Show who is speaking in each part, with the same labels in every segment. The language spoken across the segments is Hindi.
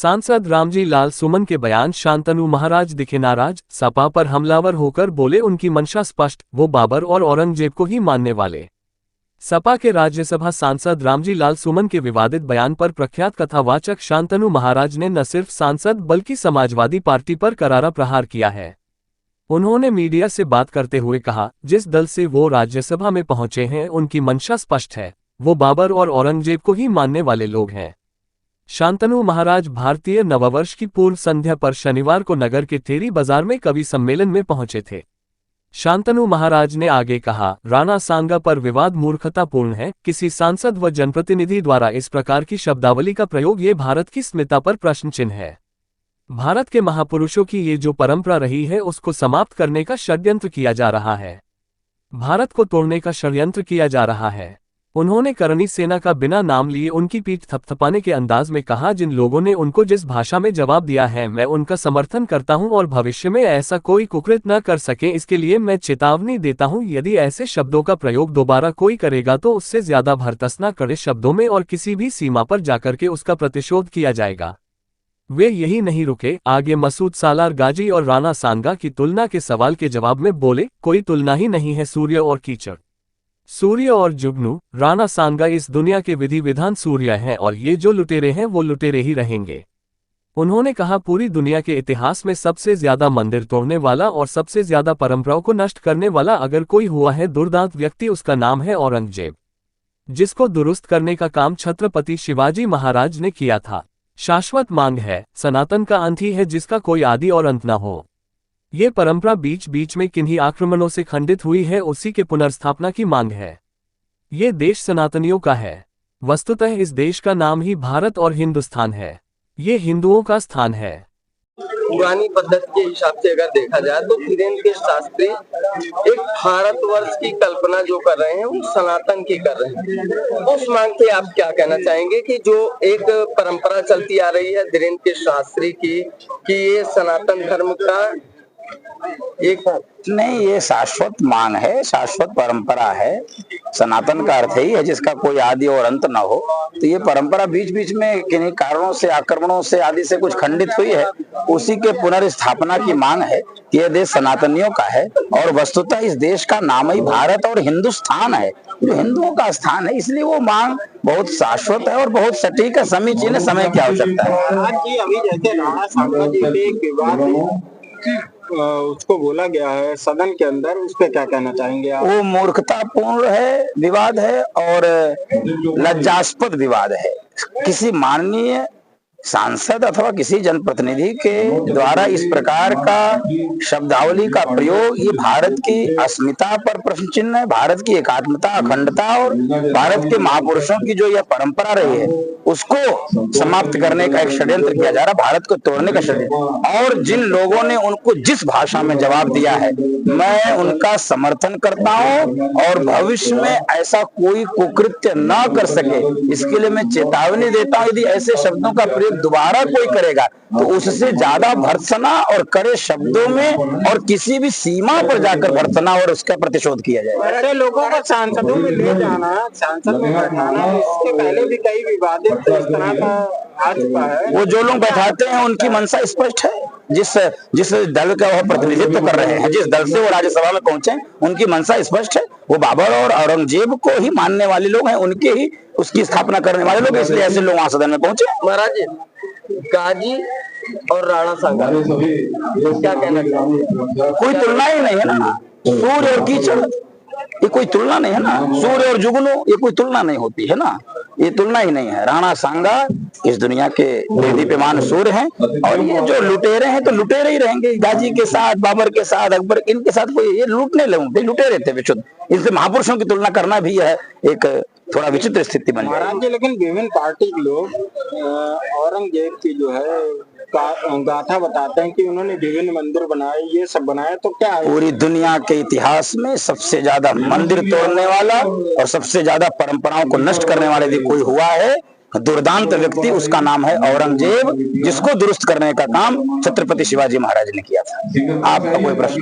Speaker 1: सांसद रामजी लाल सुमन के बयान, शांतनु महाराज दिखे नाराज, सपा पर हमलावर होकर बोले उनकी मंशा स्पष्ट, वो बाबर और औरंगजेब को ही मानने वाले। सपा के राज्यसभा सांसद रामजी लाल सुमन के विवादित बयान पर प्रख्यात कथावाचक शांतनु महाराज ने न सिर्फ सांसद बल्कि समाजवादी पार्टी पर करारा प्रहार किया है। उन्होंने मीडिया से बात करते हुए कहा, जिस दल से वो राज्यसभा में पहुंचे हैं उनकी मंशा स्पष्ट है, वो बाबर और औरंगजेब को ही मानने वाले लोग हैं। शांतनु महाराज भारतीय नववर्ष की पूर्व संध्या पर शनिवार को नगर के टेरी बाजार में कवि सम्मेलन में पहुंचे थे। शांतनु महाराज ने आगे कहा, राणा सांगा पर विवाद मूर्खतापूर्ण है। किसी सांसद व जनप्रतिनिधि द्वारा इस प्रकार की शब्दावली का प्रयोग ये भारत की अस्मिता पर प्रश्न चिन्ह है। भारत के महापुरुषों की ये जो परंपरा रही है उसको समाप्त करने का षड्यंत्र किया जा रहा है। भारत को तोड़ने का षड्यंत्र किया जा रहा है। उन्होंने करणी सेना का बिना नाम लिए उनकी पीठ थपथपाने के अंदाज में कहा, जिन लोगों ने उनको जिस भाषा में जवाब दिया है मैं उनका समर्थन करता हूं और भविष्य में ऐसा कोई कुकृत्य न कर सके इसके लिए मैं चेतावनी देता हूं। यदि ऐसे शब्दों का प्रयोग दोबारा कोई करेगा तो उससे ज्यादा भर्त्सना कड़े शब्दों में और किसी भी सीमा पर जाकर के उसका प्रतिशोध किया जाएगा। वे यही नहीं रुके, आगे मसूद सालार गाजी और राणा सांगा की तुलना के सवाल के जवाब में बोले, कोई तुलना ही नहीं है सूर्य और कीचड़। सूर्य और जुगनू, राणा सांगा इस दुनिया के विधि विधान सूर्य हैं और ये जो लुटेरे हैं वो लुटेरे ही रहेंगे। उन्होंने कहा, पूरी दुनिया के इतिहास में सबसे ज्यादा मंदिर तोड़ने वाला और सबसे ज्यादा परंपराओं को नष्ट करने वाला अगर कोई हुआ है दुर्दांत व्यक्ति, उसका नाम है औरंगजेब, जिसको दुरुस्त करने का काम छत्रपति शिवाजी महाराज ने किया था। शाश्वत मांग है, सनातन का अंत ही है जिसका कोई आदि और अंत न हो। ये परंपरा बीच बीच में किन्हीं आक्रमणों से खंडित हुई है, उसी के पुनर्स्थापना की मांग है। ये देश सनातनियों का है। वस्तुतः इस देश का नाम ही भारत और हिंदुस्तान है। ये हिंदुओं का स्थान है।
Speaker 2: पुरानी पद्धति के हिसाब से अगर देखा जाए तो धीरेन्द्र के शास्त्री एक भारतवर्ष की कल्पना जो कर रहे हैं वो सनातन की कर रहे हैं। उस मांग पे आप क्या कहना चाहेंगे कि जो एक परंपरा चलती आ रही है धीरेन्द्र के शास्त्री की कि ये सनातन धर्म का एक
Speaker 3: नहीं, ये शाश्वत मांग है, शाश्वत परंपरा है। सनातन का अर्थ ही है जिसका कोई आदि और अंत न हो। तो ये परंपरा बीच बीच में किन्हीं कारणों से, आक्रमणों से आदि से कुछ खंडित हुई है, उसी के पुनर्स्थापना की मांग है। ये देश सनातनियों का है और वस्तुतः इस देश का नाम ही भारत और हिंदुस्तान है, जो हिंदुओं का स्थान है। इसलिए वो मांग बहुत शाश्वत है और बहुत सटीक है, समीचीन है, समय की आवश्यकता है।
Speaker 4: अभी जैसे राणा सांगा जी पे एक विवाद उसको बोला गया है सदन के अंदर, उस पर क्या कहना चाहेंगे आप?
Speaker 3: वो मूर्खतापूर्ण है, विवाद है और लज्जास्पद विवाद है। किसी माननीय सांसद अथवा किसी जनप्रतिनिधि के द्वारा इस प्रकार का शब्दावली का प्रयोग ये भारत की अस्मिता पर प्रश्न चिन्ह है। भारत की एकात्मता, अखंडता और भारत के महापुरुषों की जो यह परंपरा रही है उसको समाप्त करने का एक षड्यंत्र किया जा रहा, भारत को तोड़ने का षड्यंत्र। और जिन लोगों ने उनको जिस भाषा में जवाब दिया है मैं उनका समर्थन करता हूं और भविष्य में ऐसा कोई कुकृत्य न कर सके इसके लिए मैं चेतावनी देता हूं। यदि ऐसे शब्दों का प्रयोग दोबारा कोई करेगा तो उससे ज्यादा भर्त्सना और कड़े शब्दों में और किसी भी सीमा पर जाकर भर्त्सना और उसका प्रतिशोध किया जाएगा।
Speaker 4: ऐसे लोगों को सांसदों में ले जाना, सांसद में बैठाना, इसके पहले भी कई विवादित इस तरह का आ चुका है।
Speaker 3: वो जो लोग बैठाते हैं उनकी मंशा स्पष्ट है। जिस दल का वो प्रतिनिधित्व कर रहे हैं, जिस दल से वो राज्यसभा में पहुंचे उनकी मंशा स्पष्ट है। वो बाबर और औरंगजेब को ही मानने वाले लोग हैं, उनके ही उसकी स्थापना करने वाले लोग, इसलिए ऐसे लोग वहां सदन में पहुंचे।
Speaker 2: महाराज गाजी और राणा सांगा क्या कहना चाहिए?
Speaker 3: कोई तुलना ही नहीं है ना। सूर्य और कीचड़ ये कोई तुलना नहीं है ना। सूर्य और जुगनू ये कोई तुलना नहीं होती है ना, ये तुलना ही नहीं है। राणा सांगा इस दुनिया के दीप्यमान सूर्य हैं और ये जो लुटेरे हैं तो लुटेरे ही रहेंगे। गाजी के साथ, बाबर के साथ, अकबर, इनके साथ कोई ये लूटने लगे, लुटेरे थे विशुद्ध। इसलिए महापुरुषों की तुलना करना भी है एक थोड़ा विचित्र स्थिति बन जाएगी।
Speaker 4: लेकिन विभिन्न पार्टी के लोग औरंगजेब की जो है गाथा बताते हैं कि उन्होंने विभिन्न मंदिर बनाए, ये सब बनाए, तो क्या है?
Speaker 3: पूरी दुनिया के इतिहास में सबसे ज्यादा मंदिर तोड़ने वाला और सबसे ज्यादा परंपराओं को नष्ट करने वाला यदि कोई हुआ है दुर्दांत व्यक्ति, उसका नाम है औरंगजेब, जिसको दुरुस्त करने का काम छत्रपति शिवाजी महाराज ने किया था। आपका कोई प्रश्न?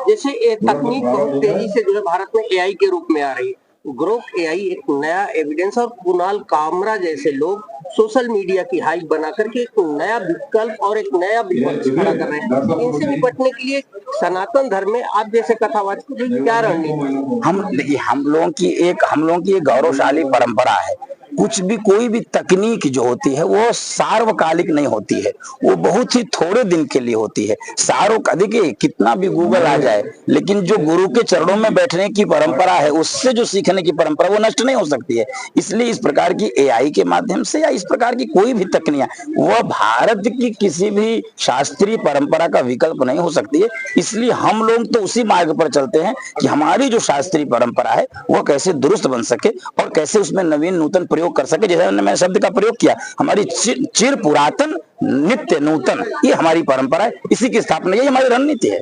Speaker 2: जैसे तकनीक बहुत तेजी से जो है भारत में एआई के रूप में आ रही है,
Speaker 5: ग्रोक एआई एक नया एविडेंस और कुणाल कामरा जैसे लोग सोशल मीडिया की हाइप बना करके एक नया विकल्प और एक नया विपक्ष खड़ा कर रहे हैं। इनसे निपटने के लिए सनातन धर्म में आप जैसे कथावाचकों की क्या रणनीति?
Speaker 3: हम लोगों की एक गौरवशाली परंपरा है। कुछ भी कोई भी तकनीक जो होती है वो सार्वकालिक नहीं होती है, वो बहुत ही थोड़े दिन के लिए होती है। देखिए कितना भी गूगल आ जाए, लेकिन जो गुरु के चरणों में बैठने की परंपरा है, उससे जो सीखने की परंपरा वो नष्ट नहीं हो सकती है। इसलिए इस प्रकार की एआई के माध्यम से या इस प्रकार की कोई भी तकनीक वह भारत की किसी भी शास्त्रीय परंपरा का विकल्प नहीं हो सकती है। इसलिए हम लोग तो उसी मार्ग पर चलते हैं कि हमारी जो शास्त्रीय परंपरा है वह कैसे दुरुस्त बन सके और कैसे उसमें नवीन नूतन प्रयोग कर सके। जैसे मैंने शब्द का प्रयोग किया, हमारी चिर पुरातन नित्य नूतन ये हमारी परंपरा है, इसी की स्थापना यही हमारी रणनीति है।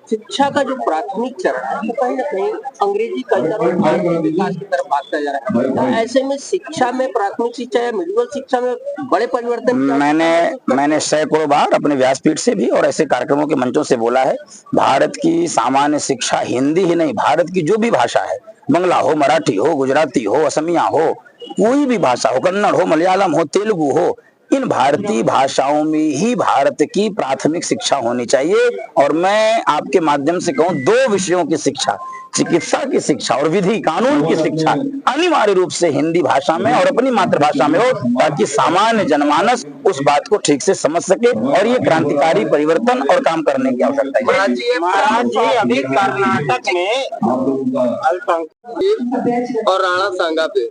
Speaker 5: शिक्षा का जो प्राथमिक चरण है वो कहीं ना कहीं अंग्रेजी कल्चर और विकास की तरफ भागता जा रहा है। तो ऐसे में शिक्षा में, प्राथमिक शिक्षा या मिडिल शिक्षा में बड़े परिवर्तन
Speaker 3: मैंने सैकड़ों बार अपने व्यासपीठ से भी और ऐसे कार्यक्रमों के मंचों से बोला है, भारत की सामान्य शिक्षा हिंदी ही नहीं, भारत की जो भी भाषा है, बंगला हो, मराठी हो, गुजराती हो, असमिया हो, कोई भी भाषा हो, कन्नड़ हो, मलयालम हो, तेलुगु हो, इन भारतीय भाषाओं में ही भारत की प्राथमिक शिक्षा होनी चाहिए। और मैं आपके माध्यम से कहूं, दो विषयों की शिक्षा, चिकित्सा की शिक्षा और विधि कानून की शिक्षा अनिवार्य रूप से हिंदी भाषा में और अपनी मातृभाषा में हो, ताकि सामान्य जनमानस उस बात को ठीक से समझ सके। और ये क्रांतिकारी परिवर्तन और काम करने की आवश्यकता है।
Speaker 4: महाराज जी, अभी कर्नाटक में
Speaker 2: और राणा सांगा पे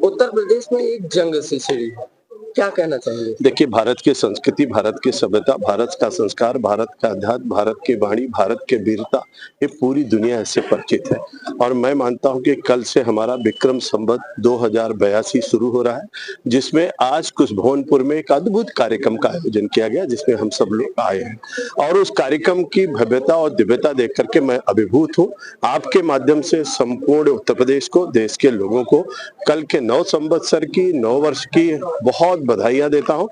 Speaker 2: उत्तर प्रदेश में एक जंग सी छिड़ी है, क्या कहना चाहेंगे?
Speaker 6: देखिए, भारत की संस्कृति, भारत की सभ्यता, भारत का संस्कार, भारत का अध्यात्म, भारत की वाणी, भारत के वीरता, ये पूरी दुनिया से परिचित है। और मैं मानता हूं कि कल से हमारा विक्रम संवत 2082 शुरू हो रहा है, जिसमें आज कुशभवनपुर में एक अद्भुत कार्यक्रम का आयोजन किया गया, जिसमें हम सब लोग आए हैं। और उस कार्यक्रम की भव्यता और दिव्यता देख करके मैं अभिभूत हूँ। आपके माध्यम से संपूर्ण उत्तर प्रदेश को, देश के लोगों को कल के 9 संवत्सर की, 9 वर्ष की बहुत बधाइयां देता हूं।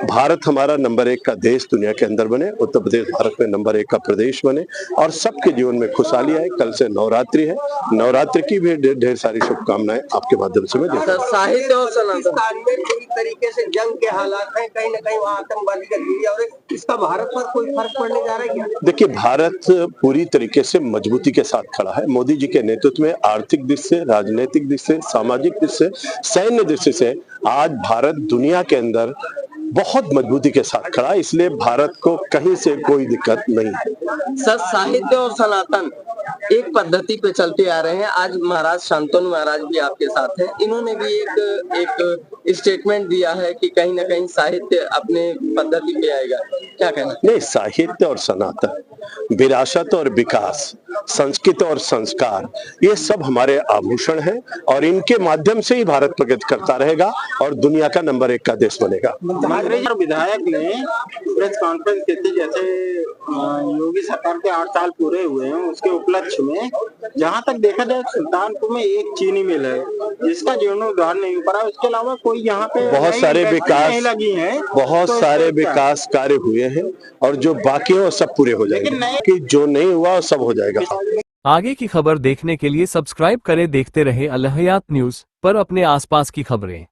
Speaker 6: भारत हमारा नंबर 1 का देश दुनिया के अंदर बने, उत्तर प्रदेश भारत में नंबर 1 का प्रदेश बने और सबके जीवन में खुशहाली आए। कल से नवरात्रि है, नवरात्रि की भी ढेर सारी शुभकामनाएं आपके माध्यम से मैं देता हूं।
Speaker 2: साहित्य और सनातन
Speaker 5: पूरी तरीके से जंग के हालात हैं, कहीं ना कहीं वहाँ आतंकवादी गतिविधि और इसका भारत पर कोई फर्क पड़ने जा रहा है क्या?
Speaker 6: देखिए, भारत पूरी तरीके से मजबूती के साथ खड़ा है। मोदी जी के नेतृत्व में आर्थिक दृष्टि से, राजनीतिक दृष्टि से, सामाजिक दृष्टि से, सैन्य दृष्टि से आज भारत दुनिया के अंदर बहुत मजबूती के साथ खड़ा है। इसलिए भारत को कहीं से कोई दिक्कत नहीं है।
Speaker 2: सर, साहित्य और सनातन एक पद्धति पे चलते आ रहे हैं। आज महाराज शांतनु महाराज भी आपके साथ हैं, इन्होंने भी एक स्टेटमेंट दिया है कि कहीं ना कहीं साहित्य अपने पद्धति पे आएगा, क्या कहना?
Speaker 6: नहीं, साहित्य और सनातन, विरासत और विकास, संस्कृति और संस्कार, ये सब हमारे आभूषण हैं और इनके माध्यम से ही भारत प्रगति करता रहेगा और दुनिया का नंबर 1 का देश बनेगा।
Speaker 4: विधायक ने प्रेस कॉन्फ्रेंस की थी, जैसे योगी सरकार के 8 साल पूरे हुए हैं, उसके उपलक्ष्य में जहां तक देखा जाए सुल्तानपुर में एक चीनी मिल है जिसका जीर्णोद्धार नहीं हो पा। उसके अलावा कोई यहाँ पे
Speaker 6: बहुत सारे विकास
Speaker 4: लगी हैं,
Speaker 6: बहुत सारे विकास कार्य हुए हैं और जो बाकी है वो सब पूरे हो जाएंगे, कि जो नहीं हुआ वो सब हो जाएगा।
Speaker 1: आगे की खबर देखने के लिए सब्सक्राइब करें। देखते रहे अल हयात न्यूज़ पर अपने आसपास की खबरें।